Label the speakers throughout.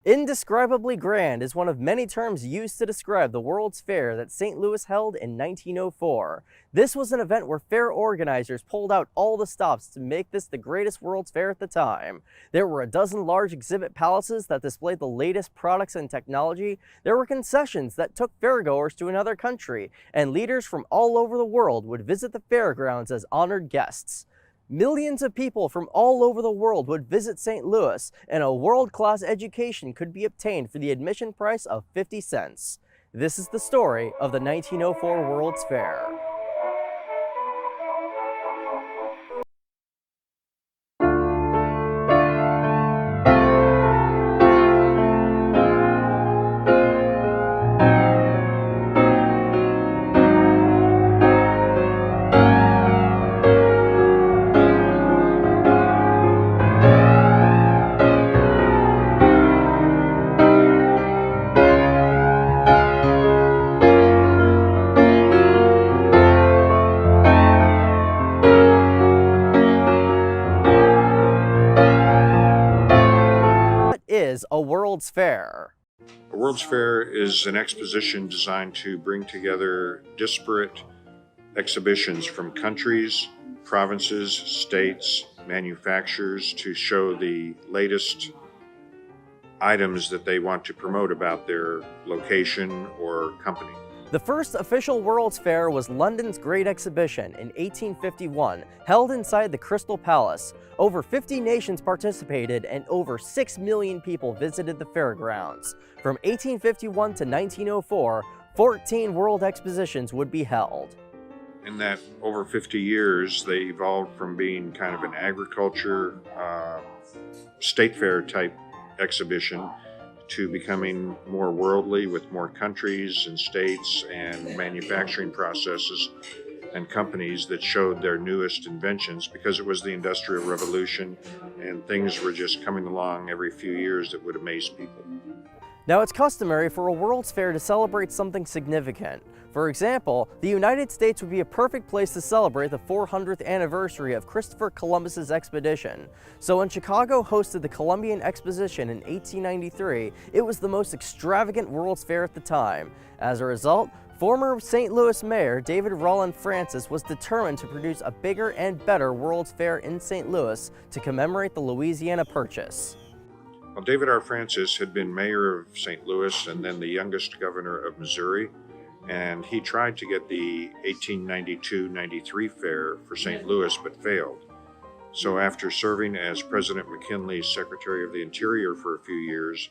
Speaker 1: Indescribably grand is one of many terms used to describe the World's Fair that St. Louis held in 1904. This was an event where fair organizers pulled out all the stops to make this the greatest World's Fair at the time. There were a dozen large exhibit palaces that displayed the latest products and technology. There were concessions that took fairgoers to another country, and leaders from all over the world would visit the fairgrounds as honored guests. Millions of people from all over the world would visit St. Louis, and a world-class education could be obtained for the admission price of 50 cents. This is the story of the 1904 World's Fair. What is a World's Fair?
Speaker 2: A World's Fair is an exposition designed to bring together disparate exhibitions from countries, provinces, states, manufacturers to show the latest items that they want to promote about their location or company.
Speaker 1: The first official World's Fair was London's Great Exhibition in 1851, held inside the Crystal Palace. Over 50 nations participated and over 6 million people visited the fairgrounds. From 1851 to 1904, 14 world expositions would be held.
Speaker 2: In that over 50 years, they evolved from being kind of an agriculture, state fair type exhibition to becoming more worldly with more countries and states and manufacturing processes and companies that showed their newest inventions, because it was the Industrial Revolution and things were just coming along every few years that would amaze people.
Speaker 1: Now, it's customary for a World's Fair to celebrate something significant. For example, the United States would be a perfect place to celebrate the 400th anniversary of Christopher Columbus's expedition. So when Chicago hosted the Columbian Exposition in 1893, it was the most extravagant World's Fair at the time. As a result, former St. Louis Mayor David Rowland Francis was determined to produce a bigger and better World's Fair in St. Louis to commemorate the Louisiana Purchase.
Speaker 2: Well, David R. Francis had been mayor of St. Louis and then the youngest governor of Missouri, and he tried to get the 1892-93 fair for St. Louis but failed. So after serving as President McKinley's Secretary of the Interior for a few years,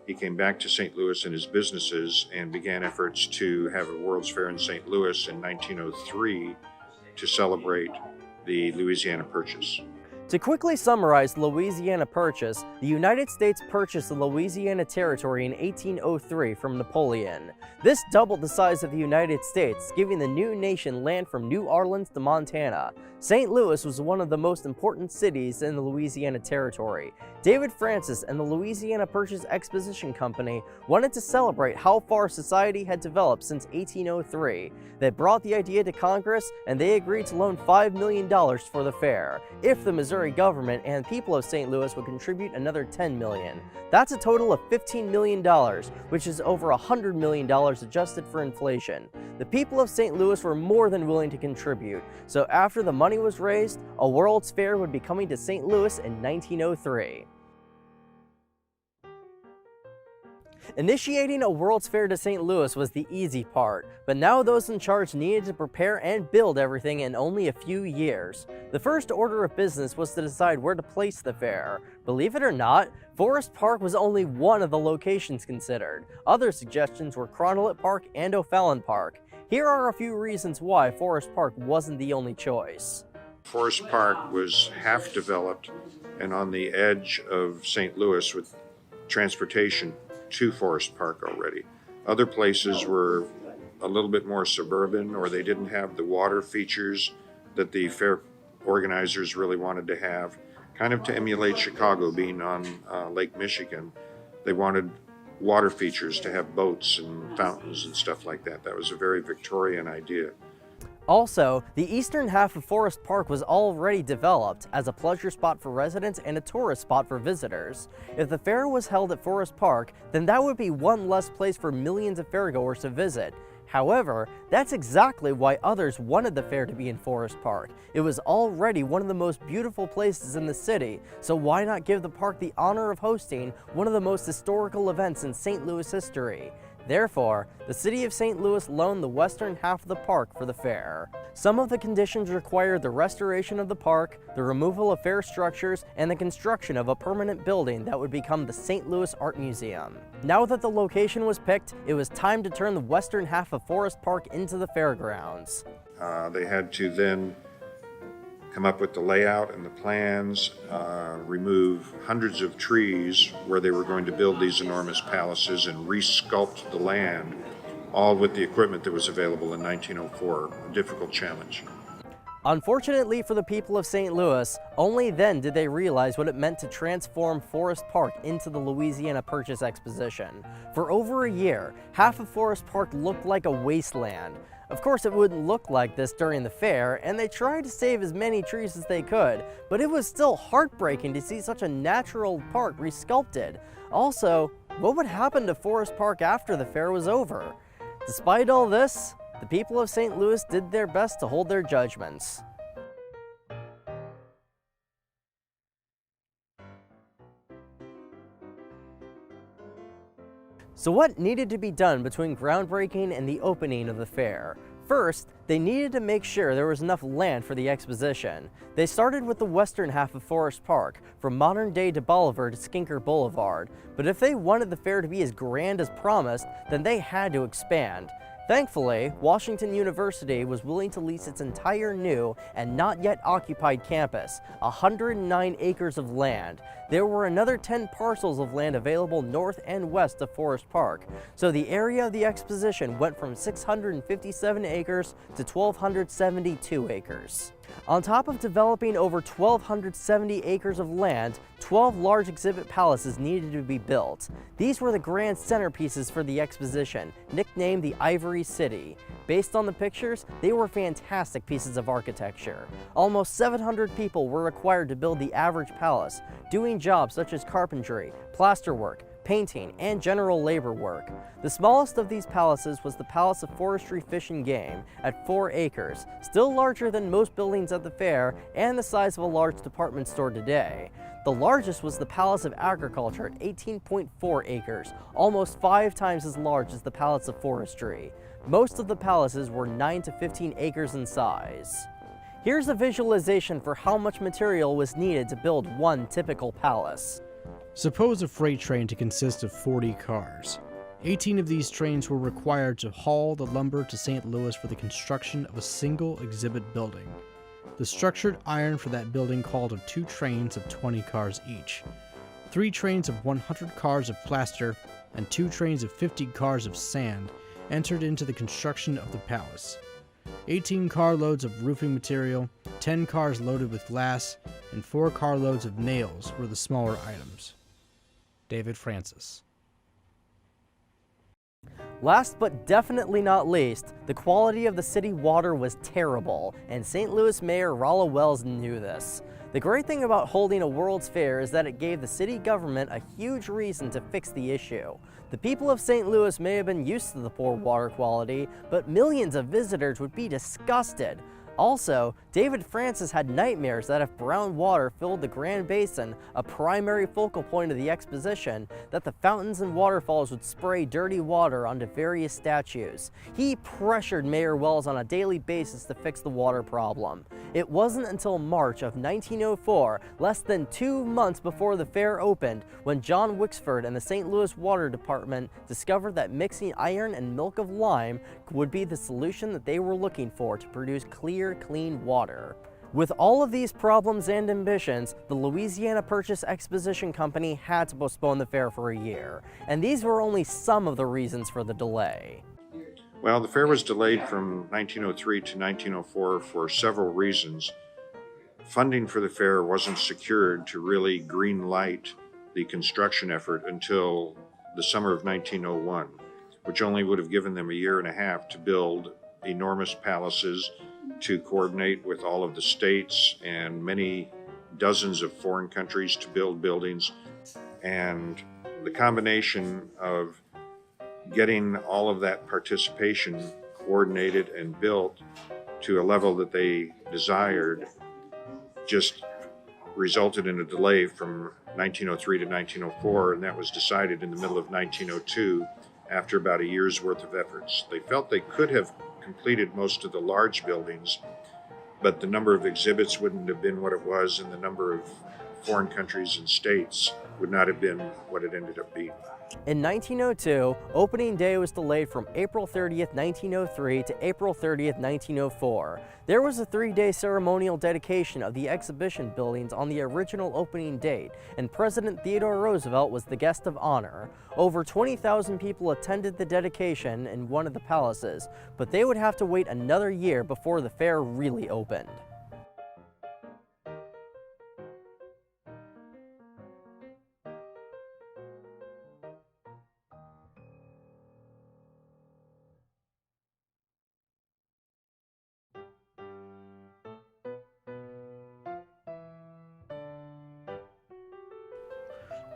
Speaker 2: he came back to St. Louis and his businesses and began efforts to have a World's Fair in St. Louis in 1903 to celebrate the Louisiana Purchase.
Speaker 1: To quickly summarize the Louisiana Purchase, the United States purchased the Louisiana Territory in 1803 from Napoleon. This doubled the size of the United States, giving the new nation land from New Orleans to Montana. St. Louis was one of the most important cities in the Louisiana Territory. David Francis and the Louisiana Purchase Exposition Company wanted to celebrate how far society had developed since 1803. They brought the idea to Congress, and they agreed to loan $5 million for the fair, if the Missouri government and people of St. Louis would contribute another $10 million. That's a total of $15 million, which is over $100 million adjusted for inflation. The people of St. Louis were more than willing to contribute, so after the money was raised, a World's Fair would be coming to St. Louis in 1903. Initiating a World's Fair to St. Louis was the easy part, but now those in charge needed to prepare and build everything in only a few years. The first order of business was to decide where to place the fair. Believe it or not, Forest Park was only one of the locations considered. Other suggestions were Cronollet Park and O'Fallon Park. Here are a few reasons why Forest Park wasn't the only choice.
Speaker 2: Forest Park was half developed and on the edge of St. Louis with transportation to Forest Park already. Other places were a little bit more suburban, or they didn't have the water features that the fair organizers really wanted to have. Kind of to emulate Chicago being on Lake Michigan, they wanted water features to have boats and fountains and stuff like that. That was a very Victorian idea.
Speaker 1: Also, the eastern half of Forest Park was already developed as a pleasure spot for residents and a tourist spot for visitors. If the fair was held at Forest Park, then that would be one less place for millions of fairgoers to visit. However, that's exactly why others wanted the fair to be in Forest Park. It was already one of the most beautiful places in the city, so why not give the park the honor of hosting one of the most historical events in St. Louis history? Therefore, the city of St. Louis loaned the western half of the park for the fair. Some of the conditions required the restoration of the park, the removal of fair structures, and the construction of a permanent building that would become the St. Louis Art Museum. Now that the location was picked, it was time to turn the western half of Forest Park into the fairgrounds.
Speaker 2: They had to then come up with the layout and the plans, remove hundreds of trees where they were going to build these enormous palaces, and resculpt the land, all with the equipment that was available in 1904. A difficult challenge.
Speaker 1: Unfortunately for the people of St. Louis, only then did they realize what it meant to transform Forest Park into the Louisiana Purchase Exposition. For over a year, half of Forest Park looked like a wasteland. Of course, it wouldn't look like this during the fair, and they tried to save as many trees as they could, but it was still heartbreaking to see such a natural park resculpted. Also, what would happen to Forest Park after the fair was over? Despite all this, the people of St. Louis did their best to hold their judgments. So what needed to be done between groundbreaking and the opening of the fair? First, they needed to make sure there was enough land for the exposition. They started with the western half of Forest Park, from modern-day de Bolivar to Skinker Boulevard, but if they wanted the fair to be as grand as promised, then they had to expand. Thankfully, Washington University was willing to lease its entire new and not yet occupied campus, 109 acres of land. There were another 10 parcels of land available north and west of Forest Park, so the area of the exposition went from 657 acres to 1,272 acres. On top of developing over 1,270 acres of land, 12 large exhibit palaces needed to be built. These were the grand centerpieces for the exposition, nicknamed the Ivory City. Based on the pictures, they were fantastic pieces of architecture. Almost 700 people were required to build the average palace, doing jobs such as carpentry, plasterwork, painting, and general labor work. The smallest of these palaces was the Palace of Forestry, Fish and Game at 4 acres, still larger than most buildings at the fair and the size of a large department store today. The largest was the Palace of Agriculture at 18.4 acres, almost 5 times as large as the Palace of Forestry. Most of the palaces were 9 to 15 acres in size. Here's a visualization for how much material was needed to build one typical palace.
Speaker 3: Suppose a freight train to consist of 40 cars. 18 of these trains were required to haul the lumber to St. Louis for the construction of a single exhibit building. The structured iron for that building called of 2 trains of 20 cars each, 3 trains of 100 cars of plaster, and 2 trains of 50 cars of sand entered into the construction of the palace. 18 carloads of roofing material, 10 cars loaded with glass, and 4 carloads of nails were the smaller items. David Francis.
Speaker 1: Last but definitely not least, the quality of the city water was terrible, and St. Louis Mayor Rolla Wells knew this. The great thing about holding a World's Fair is that it gave the city government a huge reason to fix the issue. The people of St. Louis may have been used to the poor water quality, but millions of visitors would be disgusted. Also, David Francis had nightmares that if brown water filled the Grand Basin, a primary focal point of the exposition, that the fountains and waterfalls would spray dirty water onto various statues. He pressured Mayor Wells on a daily basis to fix the water problem. It wasn't until March of 1904, less than 2 months before the fair opened, when John Wixford and the St. Louis Water Department discovered that mixing iron and milk of lime would be the solution that they were looking for to produce clear, clean water. With all of these problems and ambitions, the Louisiana Purchase Exposition Company had to postpone the fair for a year, and these were only some of the reasons for the delay.
Speaker 2: Well, the fair was delayed from 1903 to 1904 for several reasons. Funding for the fair wasn't secured to really green light the construction effort until the summer of 1901, which only would have given them a year and a half to build enormous palaces to coordinate with all of the states and many dozens of foreign countries to build buildings. And the combination of getting all of that participation coordinated and built to a level that they desired just resulted in a delay from 1903 to 1904, and that was decided in the middle of 1902 after about a year's worth of efforts. They felt they could have completed most of the large buildings, but the number of exhibits wouldn't have been what it was, and the number of foreign countries and states would not have been what it ended up being.
Speaker 1: In 1902, opening day was delayed from April 30th, 1903 to April 30th, 1904. There was a 3-day ceremonial dedication of the exhibition buildings on the original opening date, and President Theodore Roosevelt was the guest of honor. Over 20,000 people attended the dedication in one of the palaces, but they would have to wait another year before the fair really opened.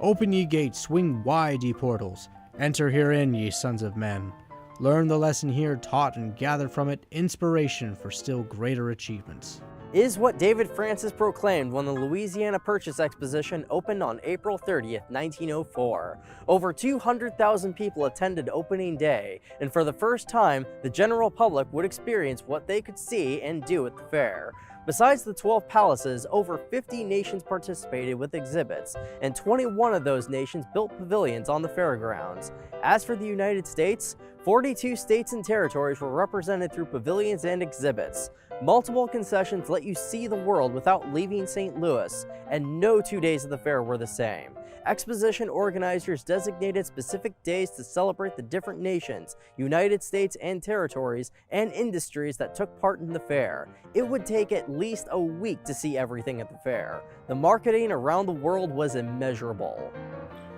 Speaker 3: Open ye gates, swing wide ye portals. Enter herein, ye sons of men. Learn the lesson here taught and gather from it inspiration for still greater achievements.
Speaker 1: Is what David Francis proclaimed when the Louisiana Purchase Exposition opened on April 30th, 1904. Over 200,000 people attended opening day, and for the first time, the general public would experience what they could see and do at the fair. Besides the 12 palaces, over 50 nations participated with exhibits, and 21 of those nations built pavilions on the fairgrounds. As for the United States, 42 states and territories were represented through pavilions and exhibits. Multiple concessions let you see the world without leaving St. Louis, and no 2 days of the fair were the same. Exposition organizers designated specific days to celebrate the different nations, United States and territories, and industries that took part in the fair. It would take at least a week to see everything at the fair. The marketing around the world was immeasurable.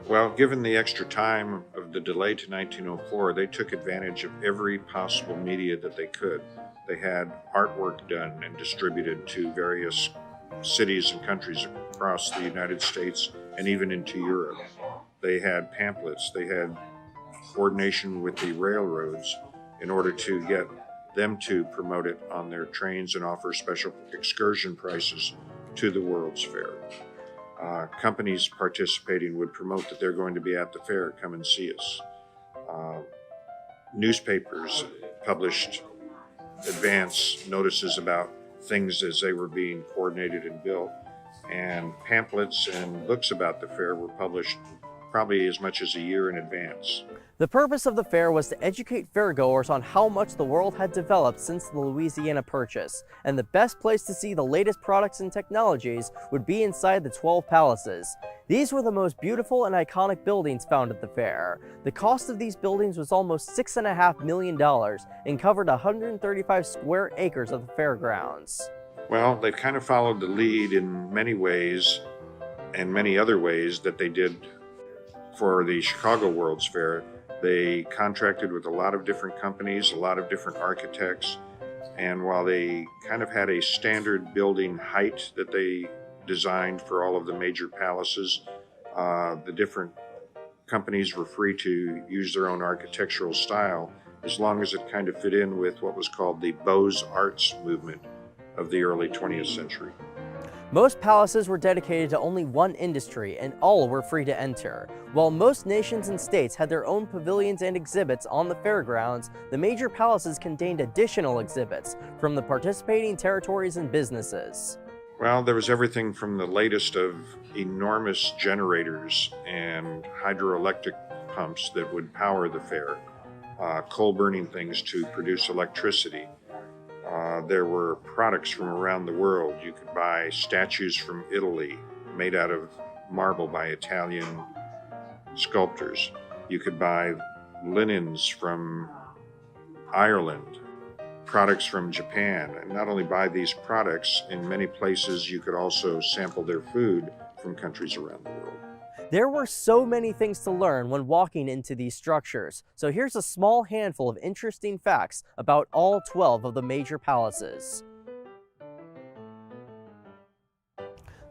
Speaker 2: Well, given the extra time of the delay to 1904, they took advantage of every possible media that they could. They had artwork done and distributed to various cities and countries across the United States and even into Europe. They had pamphlets, they had coordination with the railroads in order to get them to promote it on their trains and offer special excursion prices to the World's Fair. Companies participating would promote that they're going to be at the fair, come and see us. Newspapers published advance notices about things as they were being coordinated and built, and pamphlets and books about the fair were published probably as much as a year in advance.
Speaker 1: The purpose of the fair was to educate fairgoers on how much the world had developed since the Louisiana Purchase, and the best place to see the latest products and technologies would be inside the 12 palaces. These were the most beautiful and iconic buildings found at the fair. The cost of these buildings was almost $6.5 million and covered 135 square acres of the fairgrounds.
Speaker 2: Well, they've kind of followed the lead in many ways and many other ways that they did for the Chicago World's Fair. They contracted with a lot of different companies, a lot of different architects, and while they kind of had a standard building height that they designed for all of the major palaces, the different companies were free to use their own architectural style as long as it kind of fit in with what was called the Beaux-Arts movement of the early 20th century.
Speaker 1: Most palaces were dedicated to only one industry, and all were free to enter. While most nations and states had their own pavilions and exhibits on the fairgrounds, the major palaces contained additional exhibits from the participating territories and businesses.
Speaker 2: Well, there was everything from the latest of enormous generators and hydroelectric pumps that would power the fair, coal-burning things to produce electricity. There were products from around the world. You could buy statues from Italy made out of marble by Italian sculptors. You could buy linens from Ireland, products from Japan. And not only buy these products, in many places you could also sample their food from countries around the world.
Speaker 1: There were so many things to learn when walking into these structures, so here's a small handful of interesting facts about all 12 of the major palaces.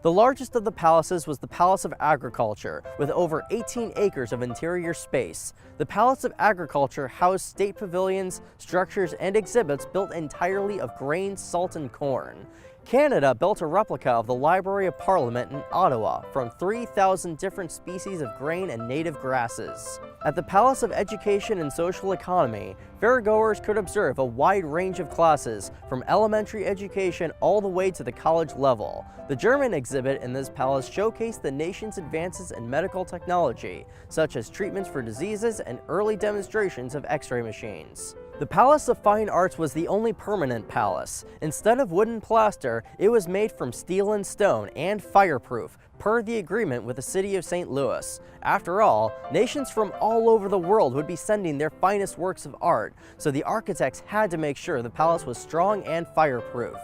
Speaker 1: The largest of the palaces was the Palace of Agriculture, with over 18 acres of interior space. The Palace of Agriculture housed state pavilions, structures, and exhibits built entirely of grain, salt, and corn. Canada built a replica of the Library of Parliament in Ottawa from 3,000 different species of grain and native grasses. At the Palace of Education and Social Economy, fairgoers could observe a wide range of classes, from elementary education all the way to the college level. The German exhibit in this palace showcased the nation's advances in medical technology, such as treatments for diseases and early demonstrations of X-ray machines. The Palace of Fine Arts was the only permanent palace. Instead of wood and plaster, it was made from steel and stone and fireproof, per the agreement with the city of St. Louis. After all, nations from all over the world would be sending their finest works of art, so the architects had to make sure the palace was strong and fireproof.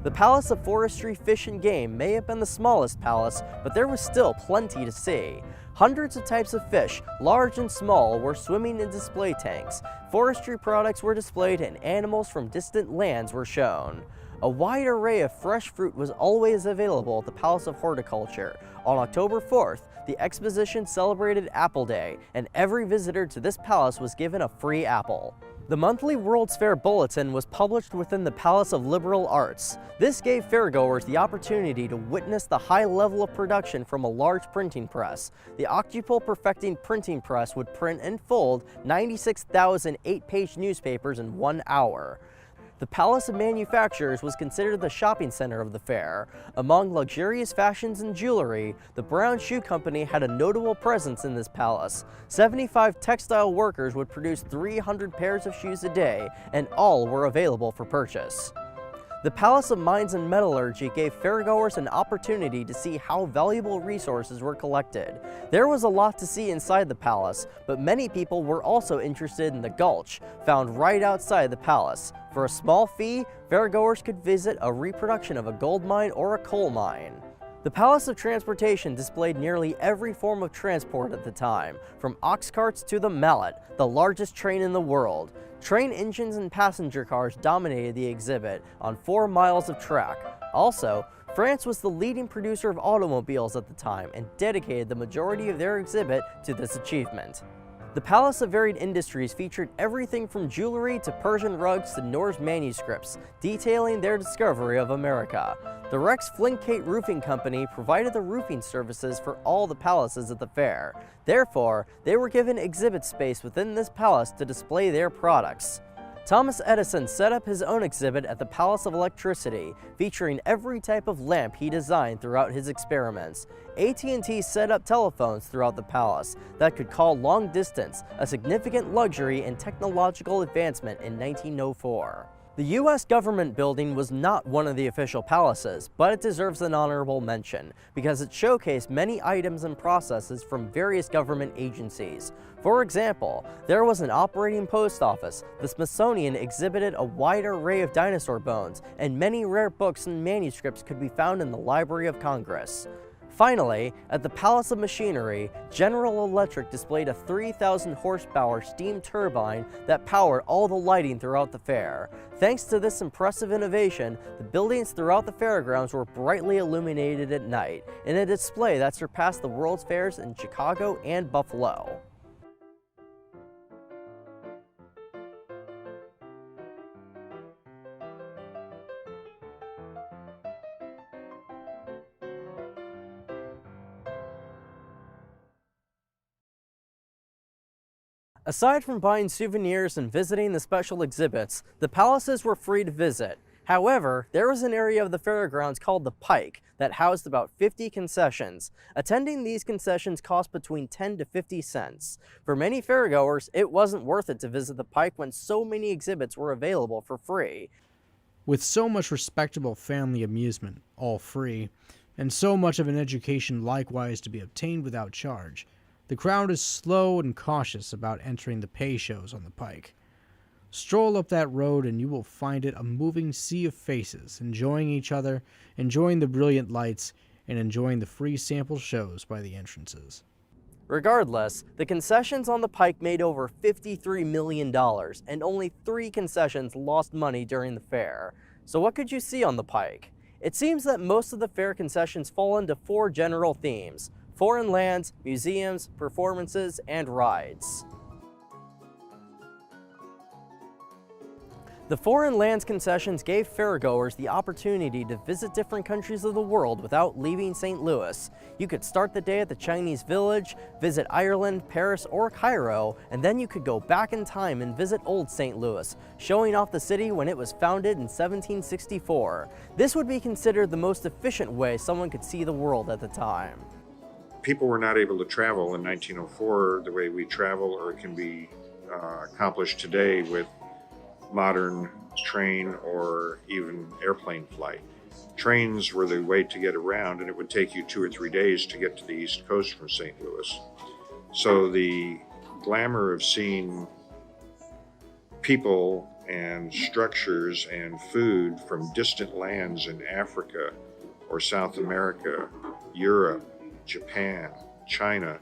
Speaker 1: The Palace of Forestry, Fish and Game may have been the smallest palace, but there was still plenty to see. Hundreds of types of fish, large and small, were swimming in display tanks. Forestry products were displayed and animals from distant lands were shown. A wide array of fresh fruit was always available at the Palace of Horticulture. On October 4th, the exposition celebrated Apple Day, and every visitor to this palace was given a free apple. The monthly World's Fair Bulletin was published within the Palace of Liberal Arts. This gave fairgoers the opportunity to witness the high level of production from a large printing press. The Octuple Perfecting Printing Press would print and fold 96,000 8-page newspapers in 1 hour. The Palace of Manufacturers was considered the shopping center of the fair. Among luxurious fashions and jewelry, the Brown Shoe Company had a notable presence in this palace. 75 textile workers would produce 300 pairs of shoes a day, and all were available for purchase. The Palace of Mines and Metallurgy gave fairgoers an opportunity to see how valuable resources were collected. There was a lot to see inside the palace, but many people were also interested in the Gulch, found right outside the palace. For a small fee, fairgoers could visit a reproduction of a gold mine or a coal mine. The Palace of Transportation displayed nearly every form of transport at the time, from ox carts to the Mallet, the largest train in the world. Train engines and passenger cars dominated the exhibit on 4 miles of track. Also, France was the leading producer of automobiles at the time and dedicated the majority of their exhibit to this achievement. The Palace of Varied Industries featured everything from jewelry to Persian rugs to Norse manuscripts, detailing their discovery of America. The Rex Flinkate Roofing Company provided the roofing services for all the palaces at the fair. Therefore, they were given exhibit space within this palace to display their products. Thomas Edison set up his own exhibit at the Palace of Electricity, featuring every type of lamp he designed throughout his experiments. AT&T set up telephones throughout the palace that could call long distance, a significant luxury and technological advancement in 1904. The U.S. government building was not one of the official palaces, but it deserves an honorable mention because it showcased many items and processes from various government agencies. For example, there was an operating post office, the Smithsonian exhibited a wide array of dinosaur bones, and many rare books and manuscripts could be found in the Library of Congress. Finally, at the Palace of Machinery, General Electric displayed a 3,000 horsepower steam turbine that powered all the lighting throughout the fair. Thanks to this impressive innovation, the buildings throughout the fairgrounds were brightly illuminated at night, in a display that surpassed the World's Fairs in Chicago and Buffalo. Aside from buying souvenirs and visiting the special exhibits, the palaces were free to visit. However, there was an area of the fairgrounds called the Pike that housed about 50 concessions. Attending these concessions cost between 10 to 50 cents. For many fairgoers, it wasn't worth it to visit the Pike when so many exhibits were available for free.
Speaker 3: With so much respectable family amusement, all free, and so much of an education likewise to be obtained without charge, the crowd is slow and cautious about entering the pay shows on the Pike. Stroll up that road and you will find it a moving sea of faces, enjoying each other, enjoying the brilliant lights, and enjoying the free sample shows by the entrances.
Speaker 1: Regardless, the concessions on the pike made over $53 million, and only 3 concessions lost money during the fair. So what could you see on the pike? It seems that most of the fair concessions fall into 4 general themes: foreign lands, museums, performances, and rides. The foreign lands concessions gave fairgoers the opportunity to visit different countries of the world without leaving St. Louis. You could start the day at the Chinese Village, visit Ireland, Paris, or Cairo, and then you could go back in time and visit Old St. Louis, showing off the city when it was founded in 1764. This would be considered the most efficient way someone could see the world at the time.
Speaker 2: People were not able to travel in 1904 the way we travel, or it can be accomplished today with modern train or even airplane flight. Trains were the way to get around, and it would take you 2 or 3 days to get to the East Coast from St. Louis. So the glamour of seeing people and structures and food from distant lands in Africa or South America, Europe, Japan, China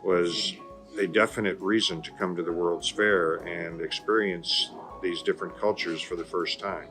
Speaker 2: was a definite reason to come to the World's Fair and experience these different cultures for the first time.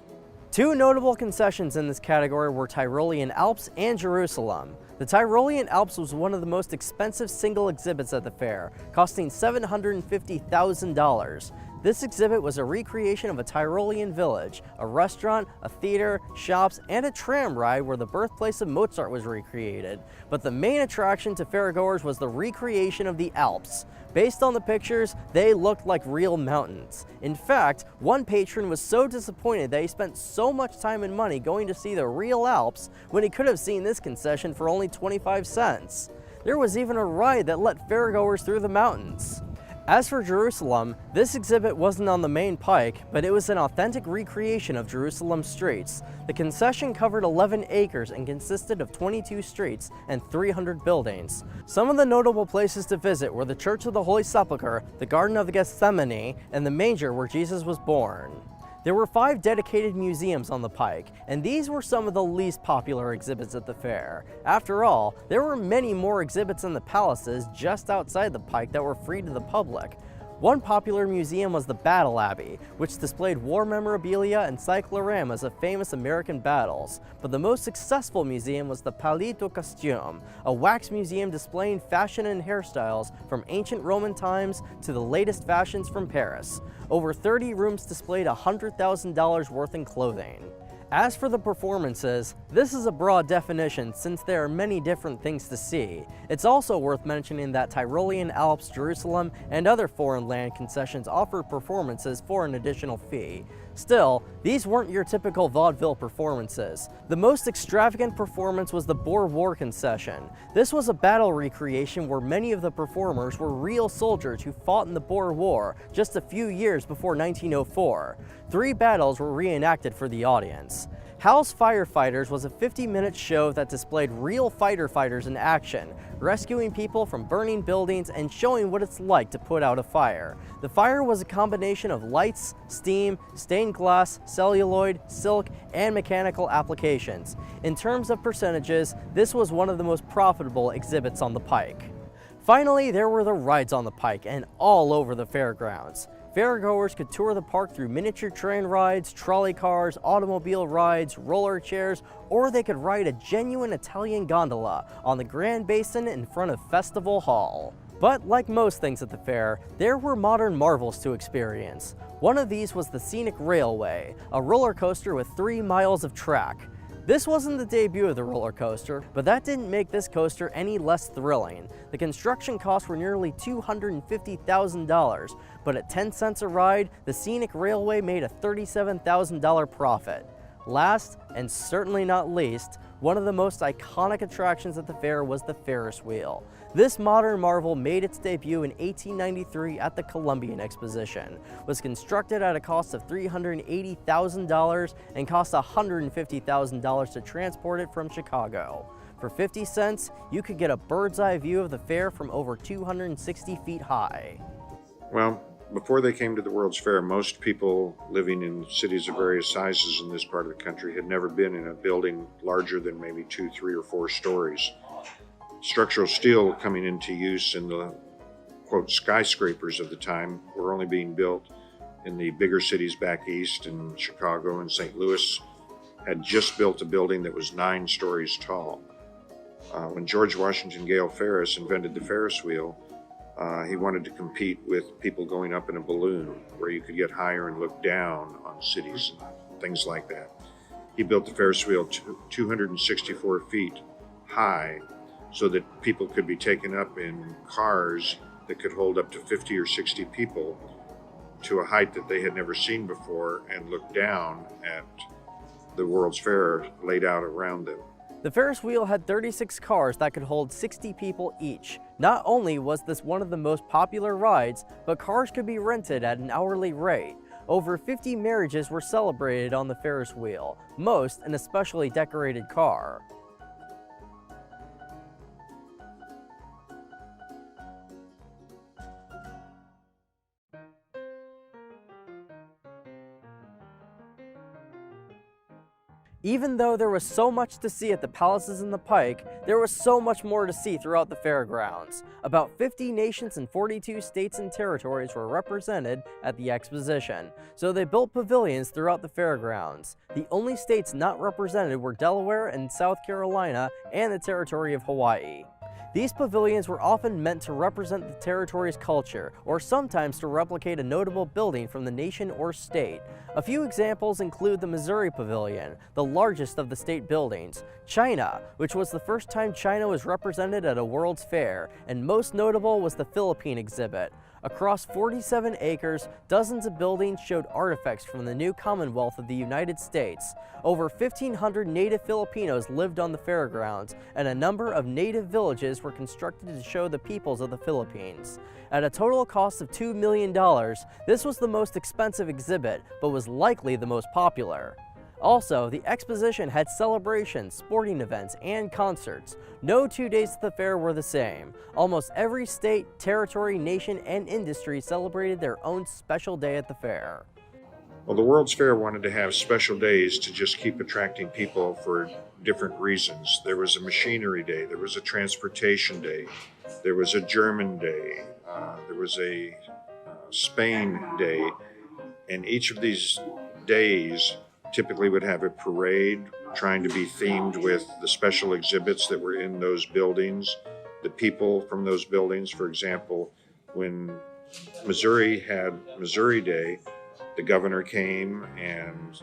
Speaker 1: 2 notable concessions in this category were Tyrolean Alps and Jerusalem. The Tyrolean Alps was one of the most expensive single exhibits at the fair, costing $750,000. This exhibit was a recreation of a Tyrolean village, a restaurant, a theater, shops, and a tram ride where the birthplace of Mozart was recreated. But the main attraction to fairgoers was the recreation of the Alps. Based on the pictures, they looked like real mountains. In fact, one patron was so disappointed that he spent so much time and money going to see the real Alps when he could have seen this concession for only 25 cents. There was even a ride that let fairgoers through the mountains. As for Jerusalem, this exhibit wasn't on the main pike, but it was an authentic recreation of Jerusalem's streets. The concession covered 11 acres and consisted of 22 streets and 300 buildings. Some of the notable places to visit were the Church of the Holy Sepulchre, the Garden of Gethsemane, and the manger where Jesus was born. There were 5 dedicated museums on the pike, and these were some of the least popular exhibits at the fair. After all, there were many more exhibits in the palaces just outside the pike that were free to the public. One popular museum was the Battle Abbey, which displayed war memorabilia and cycloramas of famous American battles. But the most successful museum was the Palais de Costume, a wax museum displaying fashion and hairstyles from ancient Roman times to the latest fashions from Paris. Over 30 rooms displayed $100,000 worth in clothing. As for the performances, this is a broad definition since there are many different things to see. It's also worth mentioning that Tyrolean Alps, Jerusalem, and other foreign land concessions offer performances for an additional fee. Still, these weren't your typical vaudeville performances. The most extravagant performance was the Boer War concession. This was a battle recreation where many of the performers were real soldiers who fought in the Boer War just a few years before 1904. 3 battles were reenacted for the audience. Hal's Firefighters was a 50-minute show that displayed real fighter fighters in action, rescuing people from burning buildings and showing what it's like to put out a fire. The fire was a combination of lights, steam, stained glass, celluloid, silk, and mechanical applications. In terms of percentages, this was one of the most profitable exhibits on the pike. Finally, there were the rides on the pike and all over the fairgrounds. Fairgoers could tour the park through miniature train rides, trolley cars, automobile rides, roller chairs, or they could ride a genuine Italian gondola on the Grand Basin in front of Festival Hall. But like most things at the fair, there were modern marvels to experience. One of these was the Scenic Railway, a roller coaster with 3 miles of track. This wasn't the debut of the roller coaster, but that didn't make this coaster any less thrilling. The construction costs were nearly $250,000, but at 10 cents a ride, the Scenic Railway made a $37,000 profit. Last, and certainly not least, one of the most iconic attractions at the fair was the Ferris wheel. This modern marvel made its debut in 1893 at the Columbian Exposition, was constructed at a cost of $380,000 and cost $150,000 to transport it from Chicago. For 50 cents, you could get a bird's eye view of the fair from over 260 feet high.
Speaker 2: Well, before they came to the World's Fair, most people living in cities of various sizes in this part of the country had never been in a building larger than maybe 2, 3, or 4 stories. Structural steel coming into use in the, quote, skyscrapers of the time were only being built in the bigger cities back east, in Chicago and St. Louis had just built a building that was 9 stories tall. When George Washington Gale Ferris invented the Ferris wheel, he wanted to compete with people going up in a balloon where you could get higher and look down on cities and things like that. He built the Ferris wheel 264 feet high so that people could be taken up in cars that could hold up to 50 or 60 people to a height that they had never seen before and look down at the World's Fair laid out around them.
Speaker 1: The Ferris wheel had 36 cars that could hold 60 people each. Not only was this one of the most popular rides, but cars could be rented at an hourly rate. Over 50 marriages were celebrated on the Ferris wheel, most in a specially decorated car. Even though there was so much to see at the palaces and the Pike, there was so much more to see throughout the fairgrounds. About 50 nations and 42 states and territories were represented at the exposition, so they built pavilions throughout the fairgrounds. The only states not represented were Delaware and South Carolina and the territory of Hawaii. These pavilions were often meant to represent the territory's culture, or sometimes to replicate a notable building from the nation or state. A few examples include the Missouri Pavilion, the largest of the state buildings, China, which was the first time China was represented at a World's Fair, and most notable was the Philippine exhibit. Across 47 acres, dozens of buildings showed artifacts from the new Commonwealth of the United States. Over 1,500 native Filipinos lived on the fairgrounds, and a number of native villages were constructed to show the peoples of the Philippines. At a total cost of $2 million, this was the most expensive exhibit, but was likely the most popular. Also, the exposition had celebrations, sporting events, and concerts. No 2 days at the fair were the same. Almost every state, territory, nation, and industry celebrated their own special day at the fair.
Speaker 2: Well, the World's Fair wanted to have special days to just keep attracting people for different reasons. There was a machinery day, there was a transportation day, there was a German day, there was a Spain day, and each of these days typically would have a parade trying to be themed with the special exhibits that were in those buildings, the people from those buildings. For example, when Missouri had Missouri Day, the governor came and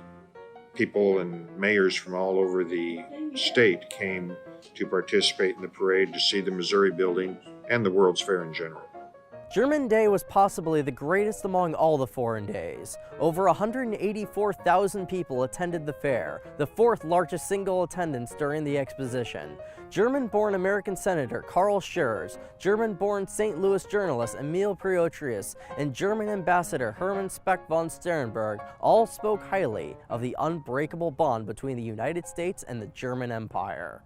Speaker 2: people and mayors from all over the state came to participate in the parade to see the Missouri building and the World's Fair in general.
Speaker 1: German Day was possibly the greatest among all the foreign days. Over 184,000 people attended the fair, the 4th largest single attendance during the exposition. German-born American Senator Carl Schurz, German-born St. Louis journalist Emil Preotrius, and German Ambassador Hermann Speck von Sternberg all spoke highly of the unbreakable bond between the United States and the German Empire.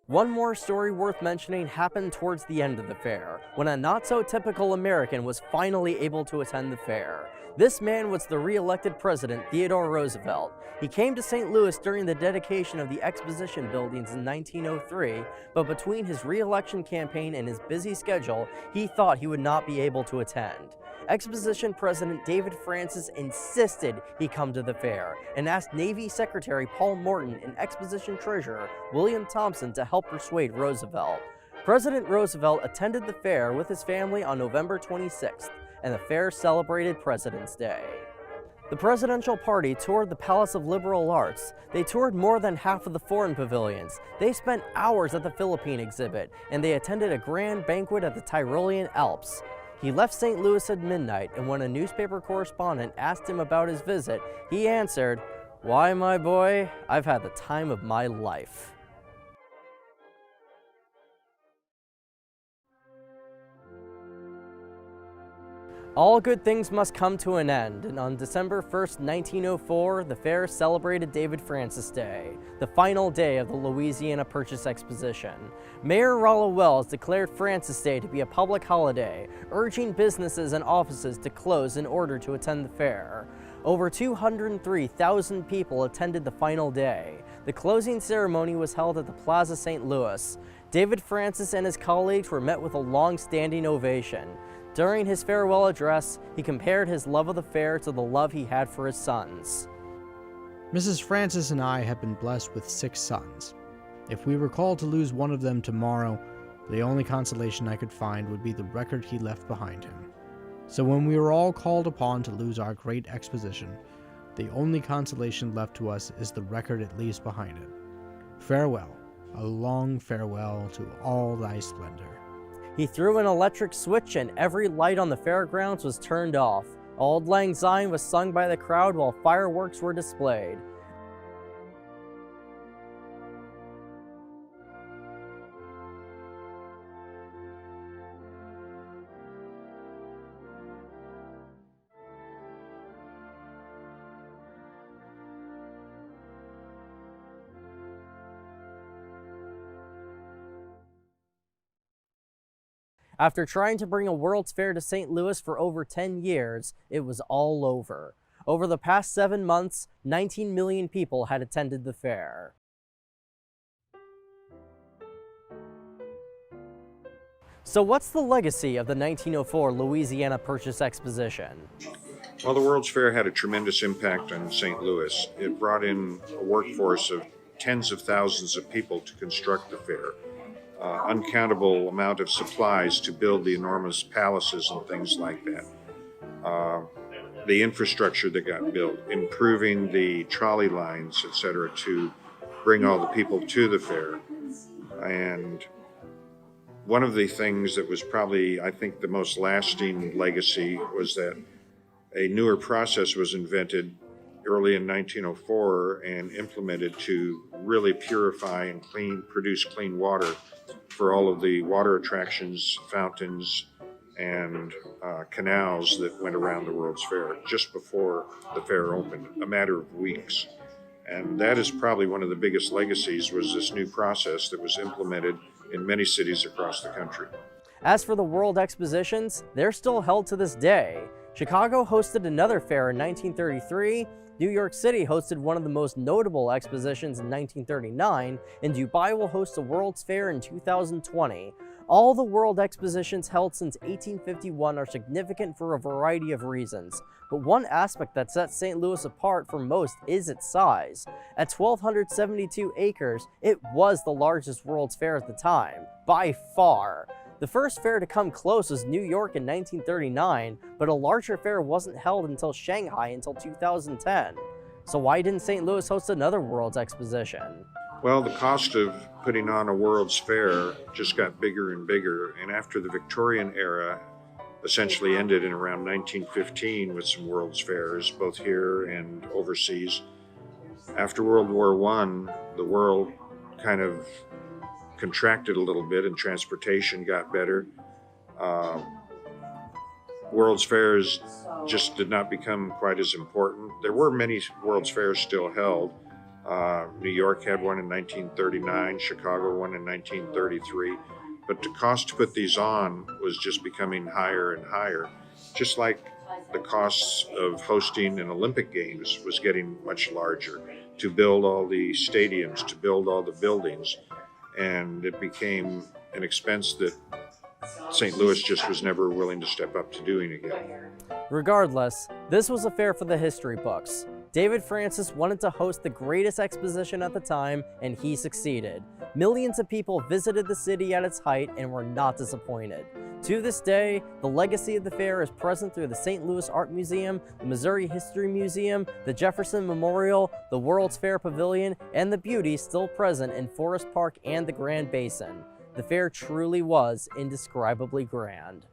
Speaker 1: One more story worth mentioning happened towards the end of the fair, when a not-so-typical American was finally able to attend the fair. This man was the re-elected President Theodore Roosevelt. He came to St. Louis during the dedication of the exposition buildings in 1903, but between his re-election campaign and his busy schedule, he thought he would not be able to attend. Exposition President David Francis insisted he come to the fair and asked Navy Secretary Paul Morton and Exposition Treasurer William Thompson to help persuade Roosevelt. President Roosevelt attended the fair with his family on November 26th, and the fair celebrated President's Day. The presidential party toured the Palace of Liberal Arts. They toured more than half of the foreign pavilions. They spent hours at the Philippine exhibit, and they attended a grand banquet at the Tyrolean Alps. He left St. Louis at midnight, and when a newspaper correspondent asked him about his visit, he answered, "Why, my boy, I've had the time of my life." All good things must come to an end, and on December 1st, 1904, the fair celebrated David Francis Day, the final day of the Louisiana Purchase Exposition. Mayor Rollo Wells declared Francis Day to be a public holiday, urging businesses and offices to close in order to attend the fair. Over 203,000 people attended the final day. The closing ceremony was held at the Plaza St. Louis. David Francis and his colleagues were met with a long-standing ovation. During his farewell address, he compared his love of the fair to the love he had for his sons.
Speaker 3: Mrs. Francis and I have been blessed with 6 sons. If we were called to lose one of them tomorrow, the only consolation I could find would be the record he left behind him. So when we were all called upon to lose our great exposition, the only consolation left to us is the record it leaves behind it. Farewell, a long farewell to all thy splendor.
Speaker 1: He threw an electric switch and every light on the fairgrounds was turned off. Auld Lang Syne was sung by the crowd while fireworks were displayed. After trying to bring a World's Fair to St. Louis for over 10 years, it was all over. Over the past 7 months, 19 million people had attended the fair. So what's the legacy of the 1904 Louisiana Purchase Exposition?
Speaker 2: Well, the World's Fair had a tremendous impact on St. Louis. It brought in a workforce of tens of thousands of people to construct the fair. Uncountable amount of supplies to build the enormous palaces and things like that. The infrastructure that got built, improving the trolley lines, etc., to bring all the people to the fair. And one of the things that was probably, I think, the most lasting legacy was that a newer process was invented early in 1904 and implemented to really purify and produce clean water for all of the water attractions, fountains, and canals that went around the World's Fair just before the fair opened, a matter of weeks. And that is probably one of the biggest legacies, was this new process that was implemented in many cities across the country.
Speaker 1: As for the World Expositions, they're still held to this day. Chicago hosted another fair in 1933, New York City hosted one of the most notable expositions in 1939, and Dubai will host a World's Fair in 2020. All the World Expositions held since 1851 are significant for a variety of reasons, but one aspect that sets St. Louis apart from most is its size. At 1,272 acres, it was the largest World's Fair at the time, by far. The first fair to come close was New York in 1939, but a larger fair wasn't held until Shanghai until 2010. So why didn't St. Louis host another World's Exposition?
Speaker 2: Well, the cost of putting on a World's Fair just got bigger and bigger, and after the Victorian era essentially ended in around 1915 with some World's Fairs, both here and overseas, after World War I, the world kind of contracted a little bit and transportation got better. World's Fairs just did not become quite as important. There were many World's Fairs still held. New York had one in 1939, Chicago one in 1933, but the cost to put these on was just becoming higher and higher, just like the costs of hosting an Olympic Games was getting much larger, to build all the stadiums, to build all the buildings, and it became an expense that St. Louis just was never willing to step up to doing again.
Speaker 1: Regardless, this was a fair for the history books. David Francis wanted to host the greatest exposition at the time, and he succeeded. Millions of people visited the city at its height and were not disappointed. To this day, the legacy of the fair is present through the St. Louis Art Museum, the Missouri History Museum, the Jefferson Memorial, the World's Fair Pavilion, and the beauty still present in Forest Park and the Grand Basin. The fair truly was indescribably grand.